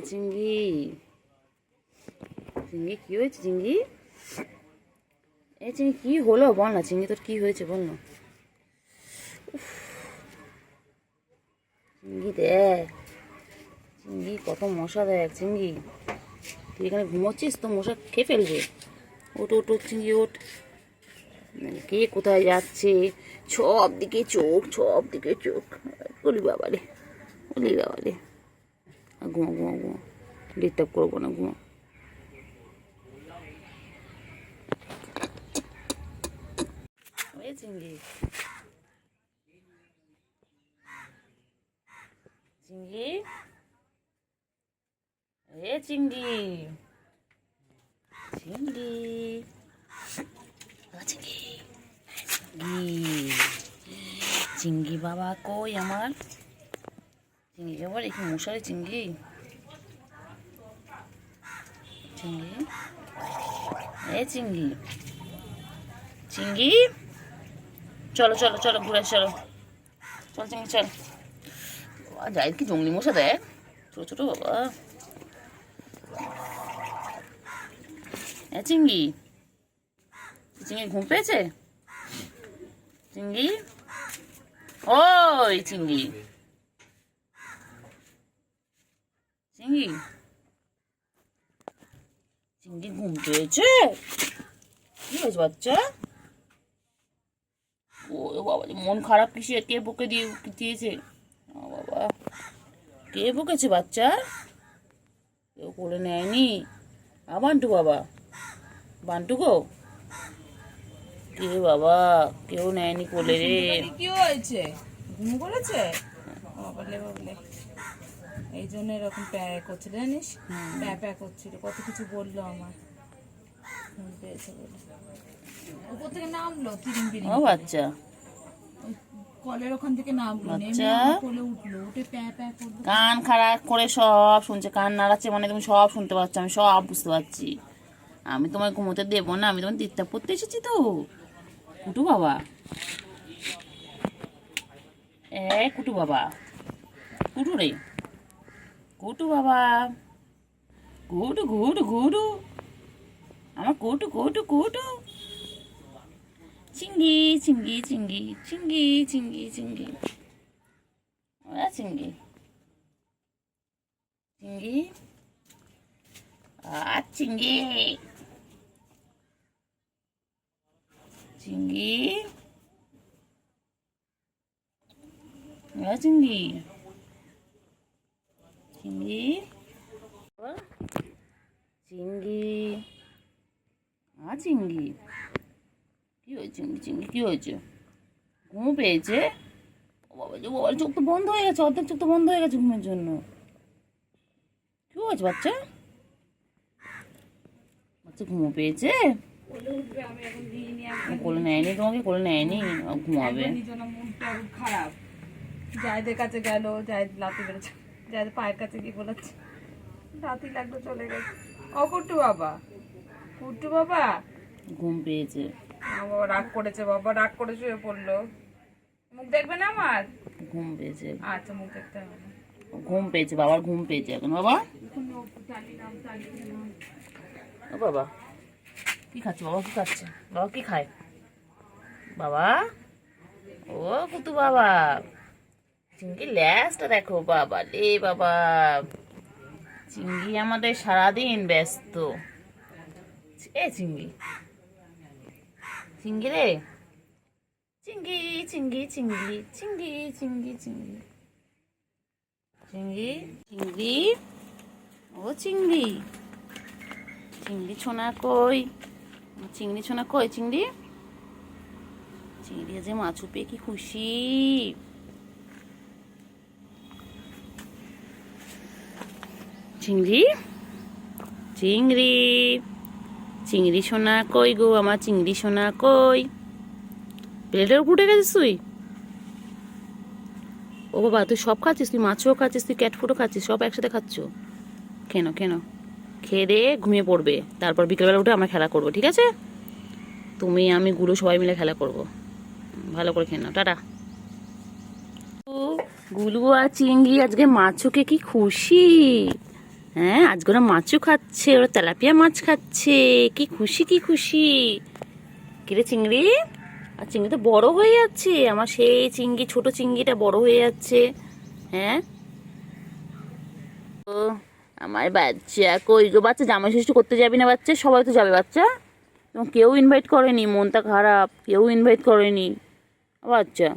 চিংড়ি, চিংড়ি কি হয়েছে চিংড়ি? এই চিংড়ি কি হলো বল না, চিংড়ি তোর কি হয়েছে বল না। চিংড়ি দেখ, চিংড়ি কত মশা দেখ চিংড়ি, তুই এখানে ঘুমোচ্ছিস তো মশা খেয়ে ফেলবে। ওট ওট ওট চিংড়ি ওট, কে কোথায় যাচ্ছে, সব দিকে চোখ, সব দিকে চোখ। বলি বাবারে, বলি বাবারে, ঘুমো ঘুমো ঘুমো, ডিস্টার্ব করবো না, ঘুমো। চিংড়ি, চিংড়ি, এ চিংড়ি, চিংড়ি, চিংড়ি, চিংড়ি বাবা কই আমার চিংড়ি বাবা, একটু মশারি চিংড়ি, চিংড়ি, এ চিংড়ি, চিংড়ি, চলো চলো চলো ঘুরে চলো, চল চিংড়ি চল। যাই কি জঙ্গলি মশা দেখ, ছোট ছোট বাবা। এ চিংড়ি, চিংড়ি ঘুম পেয়েছে চিংড়ি, ওই চিংড়ি, চিংড়ি, চিংড়ি ঘুম পেয়েছে, কি হয়েছে বাচ্চা? ও বাবা, মন খারাপ কিসে, কে বকে দিয়েছে বাবা, কে বকেছে বাচ্চা? কেউ কোলে নেয়নি? বান্টু বাবা, বান্টু গো, কে বাবা, কেউ নেয়নি কোলে রে। কি হয়েছে, ঘুম করেছে বাবলে বাবলে, এই জন্য এরকম প্যাক করছিল জানিস, প্যাক করছিল, কত কিছু বললো আমার, ঘুম পেয়েছে বলে উপর থেকে নামলো তিরিং বিরিং, ও বাচ্চা, কলের ওখান থেকে নামলো, নেমে কোলে উঠলো, উঠে প্যাক করলো। কান খারাপ করে সব শুনছে, কান নাড়াচ্ছে মানে তুমি সব শুনতে পাচ্ছ, আমি সব বুঝতে পারছি। আমি তোমায় ঘুমোতে দেবো না, আমি তোমার ডিস্টার্ব করতে এসেছি তো। কুটু বাবা, কুটু বাবা, কুটু রে, কুটু বাবা, কুটু কুটু কুটু, আমার কুটু কুটু কুটু, চিংড়ি চিংড়ি চিংড়ি চিংড়ি চিংড়ি চিংড়ি, চিংড়ি, চিংড়ি, চিংড়ি, চিংড়ি, চিংড়ি, চিংড়ি, চিংড়ি, চিংড়ি, কি হয়েছে চিংড়ি, চিংড়ি কি হয়েছে? ঘুম পেয়েছে বাবা, যে বাবার চোখ তো বন্ধ হয়ে গেছে, অর্ধেক চোখ তো বন্ধ হয়ে গেছে ঘুমের জন্য। কি হয়েছে বাচ্চা, বাচ্চা ঘুমো পেয়েছে? কোলে নেয়নি তোমাকে, কোলে নেয়নি, ঘুমাবে। খারাপ, জায়দের কাছে গেল, জায়দ লাতি বেড়েছে, জায়দ পায়ের কাছে গিয়ে বলেছে লাতি লাগলো, চলে গেছে। ও কুট্টু বাবা, কুট্টু বাবা ঘুম পেয়েছে, বাবা রাগ করেছে, বাবা রাগ করে শুয়ে পড়লো। মুখ দেখবে না আমার? ঘুম পেয়েছে, আচ্ছা মুখ দেখতে হবে না। ঘুম পেয়েছে, বাবার ঘুম পেয়েছে এখন বাবা। ও বাবা কি খাচ্ছে বাবা, কি খাচ্ছে বাবা, কি খায় বাবা? ও কুতু বাবা, চিংড়ি ল্যাসটা দেখো বাবা রে বাবা, চিংড়ি আমাদের সারাদিন ব্যস্ত। এ চিংড়ি, চিংড়ি রে, চিংড়ি চিংড়ি চিংড়ি চিংড়ি চিংড়ি চিংড়ি, চিংড়ি, চিংড়ি, ও চিংড়ি, চিংড়ি ছোনা কই, চিংড়ি ছোনা কই, চিংড়ি, চিংড়ি যে মাছ পেয়ে কি খুশি। চিংড়ি, চিংড়ি, চিংড়ি সোনা কই গো, আমার চিংড়ি সোনা কই, প্লেটের উপর উঠে গেছিস তুই? ও বাবা, তুই সব খাচ্ছিস, তুই মাছও খাচ্ছিস, তুই ক্যাট ফুডও খাচ্ছিস, সব একসাথে খাচ্ছ কেন? কেন খেয়ে দিয়ে ঘুমিয়ে পড়বে, তারপর বিকেলবেলা উঠে আমরা খেলা করবো, ঠিক আছে? তুমি আমি গুলো সবাই মিলে খেলা করবো, ভালো করে খেয়ে নাও, টাটা। গুলু আর চিংড়ি আজকে মাছুকে কি খুশি, হ্যাঁ, আজকে ওরা মাছও খাচ্ছে, ওরা তেলাপিয়া মাছ খাচ্ছে। কি খুশি, কি খুশি। কিরে চিংড়ি, আর চিংড়ি তো বড় হয়ে যাচ্ছে, আমার সেই চিংড়ি, ছোট চিংড়িটা বড় হয়ে যাচ্ছে। হ্যাঁ, ও আমার বাচ্চা কই গো, বাচ্চা জামাই ষষ্ঠী করতে যাবি না? বাচ্চা সবাই তো যাবে। বাচ্চা তোমার কেউ ইনভাইট করেনি, মনটা খারাপ, কেউ ইনভাইট করেনি। বাচ্চা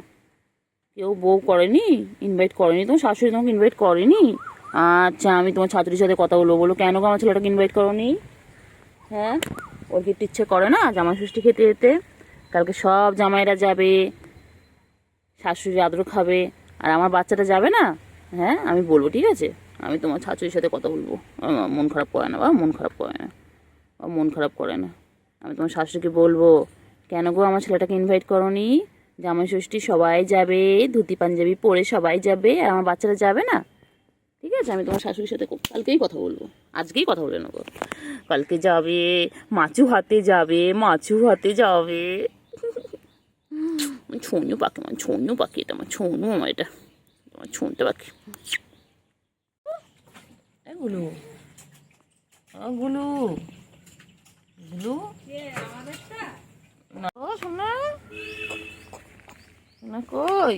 কেউ বউ করেনি, ইনভাইট করেনি, তোমার শাশুড়ি তোমাকে ইনভাইট করেনি? আচ্ছা, আমি তোমার ছাত্রীর সাথে কথা বলবো, বলো কেন গো আমার ছেলেটাকে ইনভাইট করোনি? হ্যাঁ, ওর কি ইচ্ছে করে না জামাই ষষ্ঠী খেতে যেতে? কালকে সব জামাইরা যাবে, শাশুড়ি আদর খাবে, আর আমার বাচ্চাটা যাবে না? হ্যাঁ, আমি বলবো, ঠিক আছে, আমি তোমার শাশুড়ির সাথে কথা বলবো। আমার মন খারাপ করে না, বা মন খারাপ করে না, বা মন খারাপ করে না। আমি তোমার শাশুড়িকে বলবো, কেন গো আমার ছেলেটাকে ইনভাইট করোনি? জামাই ষষ্ঠী সবাই যাবে, ধুতি পাঞ্জাবি পরে সবাই যাবে, আর আমার বাচ্চারা যাবে না? ঠিক আছে, আমি তোমার শাশুড়ির সাথে কালকেই কথা বলবো, আজকেই কথা বলে নেবো। কালকে যাবে, মাছু হাতে যাবে, মাছু হাতে যাবে। ছনু পাখি, আমার ছনু পাখি, এটা আমার ছনু, আমার এটা আমার ছুনতে পাখি। গুলু, গুলু, গুলু, না ও সোনা, সোনা কই,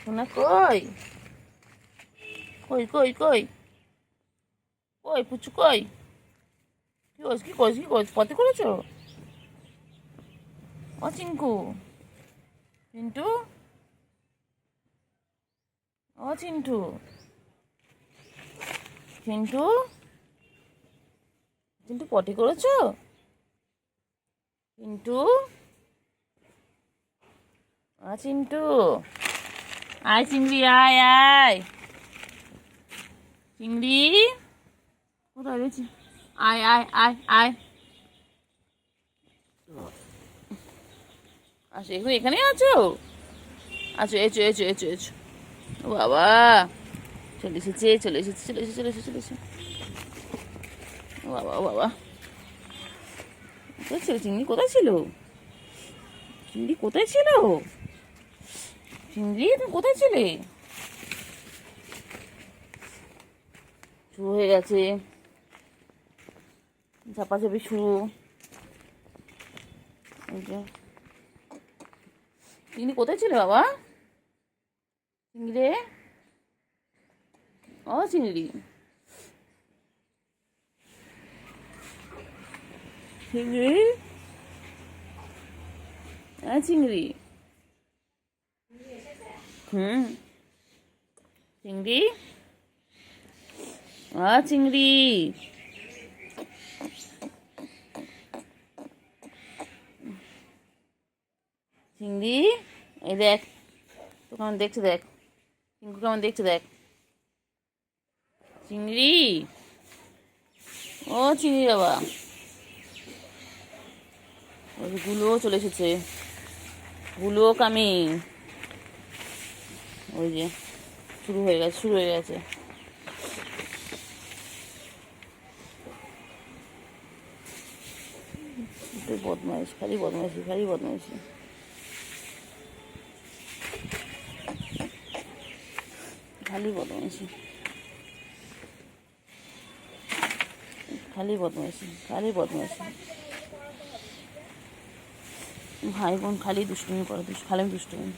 সোনা কই, কই কই কই কই, পুচু কই, কি করছ, কি করছ, কি করছ, পথে করেছো? ও চিঙ্কু, চিন্টু, ও চিন্টু, চিন্টু, চিন্টু পটি করেছো? চিন্টু, চিন্টু, আয় চিংড়ি, আয় আয় চিংড়ি, কোথায় রয়েছে? আয় আয় আয় আয়, আচ্ছা এখন এখানে আছো? আচ্ছা, এসো এসো এসো এসো। ও বাবা, চলে এসেছে, চলে এসেছে, চলে এসেছে, চলে এসেছে, চলে এসেছে। ও বাবা, ও বাবা, কোথায় ছিল চিংড়ি, কোথায় ছিল চিংড়ি, কোথায় ছিল চিংড়ি, তুমি কোথায় ছিলে? শুরু হয়ে গেছে ঝাপাঝাপি শুরু। চিংড়ি কোথায় ছিল বাবা? চিংড়ি রে, ও চিংড়ি, চিংড়ি, হ্যাঁ চিংড়ি, চিংড়ি, চিংড়ি, চিংড়ি, এই দেখ তো কেমন দেখছে, দেখ চিংড়ি কেমন দেখছে, দেখ চিংড়ি, ও চিংড়ি বাবা, ওই গুলো চলে এসেছে, গুলো কামিং, ওই যে শুরু হয়ে গেছে, শুরু হয়ে গেছে। বদমাইশ, খালি বদমাইশি, খালি বদমাইশি, খালি বদমাইশি, খালি বদমাইশি, খালি বদমাইশি। ভাই বোন খালি দুষ্টুমি করে, খালি দুষ্টুমি।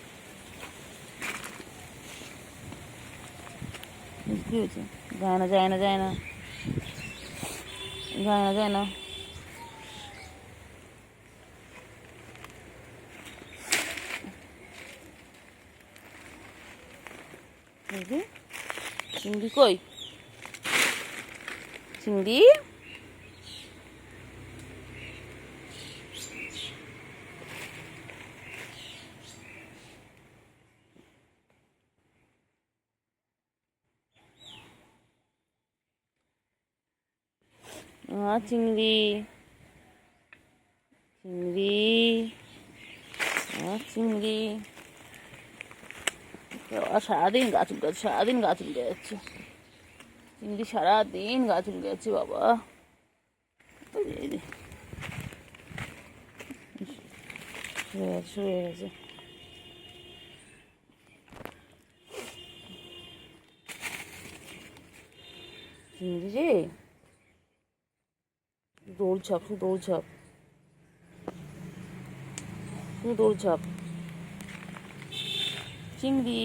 কি হয়েছে? যায় না, যায় না, যায় না, যায় না, যায় না। চিংড়ি কই, চিংড়ি, চিংড়ি, চিংড়ি, চিংড়ি, সারাদিন গা চুলকে যাচ্ছে, সারাদিন গা চুলকে যাচ্ছে চিংড়ি, সারাদিন গা চুলকে যাচ্ছে বাবা। শুরু হয়ে গেছে। চিংড়ি রে, দৌড়ঝাঁপ, শুধু দৌড়ঝাঁপ, শুধু দৌড়ঝাঁপ। চিংড়ি,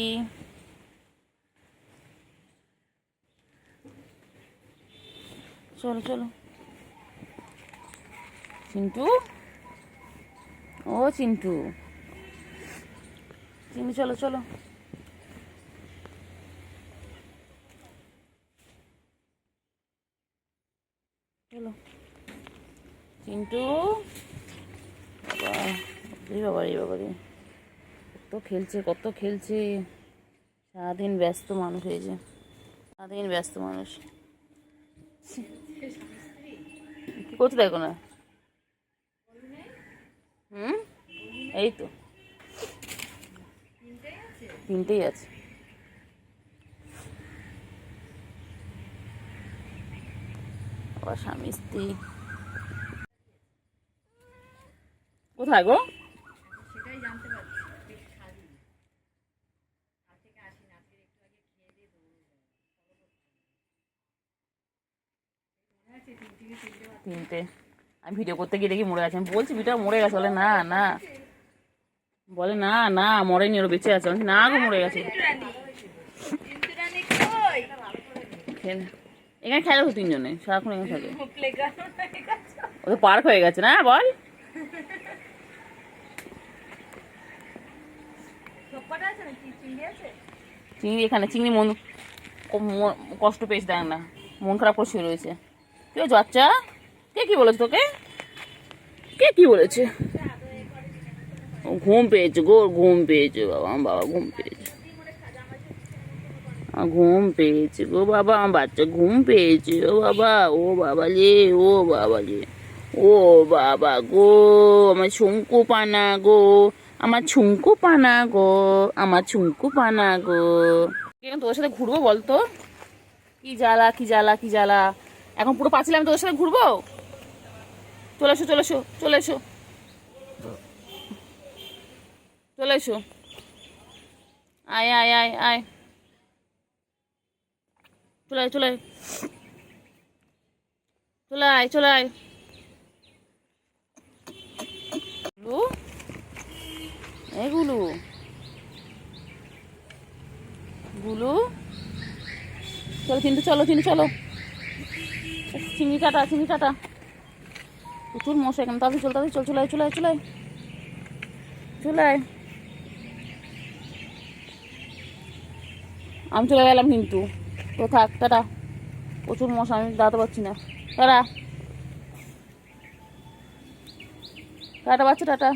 চলো চলো। চিন্টু, ও চিন্টু, চিংড়ি চলো চলো। চলো চিন্টু, বাবা রে, বাবা রে, বাবা রে, কত খেলছে, কত খেলছে। সারাদিন ব্যস্ত মানুষ হয়েছে, সারাদিন ব্যস্ত মানুষ। কি করছে দেখো না। এই তো তিনটেই আছে। বাবা স্বামী স্ত্রী কোথায় গো? তিনটে। আমি ভিডিও করতে গিয়ে দেখি মরে গেছে। আমি বলছি ভিডিও মরে গেছে, বলে না না, বলে না না মরেনি, ওর বেঁচে আছে। না গো মরে গেছে। এখানে খেলা হতো তিনজনে, সারাক্ষণ এখানে থাকে। ওদের পার্ক হয়ে গেছে না বল। চিংড়ি এখানে, চিংড়ি মন কষ্ট পেয়েছে, দেখ না, মন খারাপ করে শুয়ে রয়েছে। কি হয়েছে বাচ্চা? কে কি বলেছে তোকে? কে কি বলেছে? ঘুম পেয়েছে গো, ঘুম পেয়েছে বাবা, আমার বাবা ঘুম পেয়েছে, ঘুম পেয়েছে গো বাবা, আমার বাচ্চা ঘুম পেয়েছে। ও বাবা, ও বাবা লে, ও বাবা লে, ও বাবা গো, আমার ছুঙ্কু পানা গো, আমার ছুঙ্কু পানা গো, আমার ছুঙ্কু পানা গো। তোদের সাথে ঘুরবো বলতো? কি জ্বালা, কি জ্বালা, কি জ্বালা। এখন পুরো পাঁচিলে আমি তোদের সাথে ঘুরবো? চলে এসো, চলে এসো, চলে এসো, চলে এসো, আয় আয় আয় আয়, চলে আয়, চলে আয়, চলে আয়, চলে আয়। গুলু, এই গুলু, গুলু, চলো চিন্টু, চলো চিন্টু, চলো। চিংড়ি কাটা, চিংড়ি কাটা, প্রচুর মশা এখানে। তাড়াতাড়ি চল, তাড়াতাড়ি চল, চলে আয়, চলে আয়, চলে আয়, চলে আয়। আমি চলে গেলাম কিন্তু, তো থাক, টাটা। প্রচুর মশা, আমি দাঁড়াতে পারছি না। টাটা, টাটা বাচ্চা, টাটা।